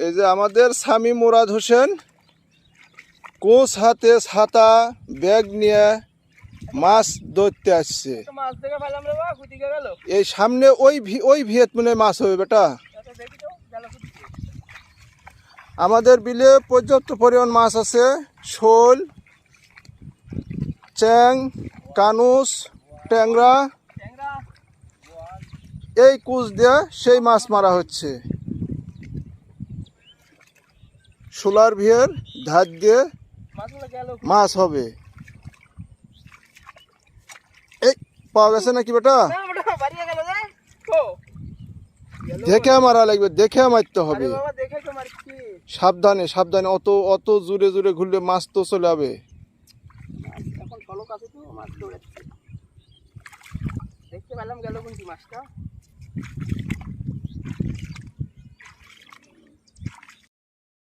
এই যে আমাদের স্বামী মুরাদ হোসেন কোচ হাতে ছাতা ব্যাগ নিয়ে মাছ ধরতে আসছে। এই সামনে ওই ভিয়েত মনে মাছ হবে বেটা। আমাদের বিলে পর্যাপ্ত পরিমাণ মাছ আছে, শোল, চ্যাং, কানুস, ট্যাংরা। এই কুচ দিয়ে সেই মাছ মারা হচ্ছে। সোলার ভিয়ের ধার দিয়ে মাছ হবে। এই পাওয়া গেছে নাকি বেটা? দেখে মারা লাগবে, দেখে মারতে হবে। সাবধানে সাবধানে, অত অত জোরে জোরে ঘুরলে মাছ তো চলে যাবে। দেখতে পেলাম গেল কোনটি মাছটা।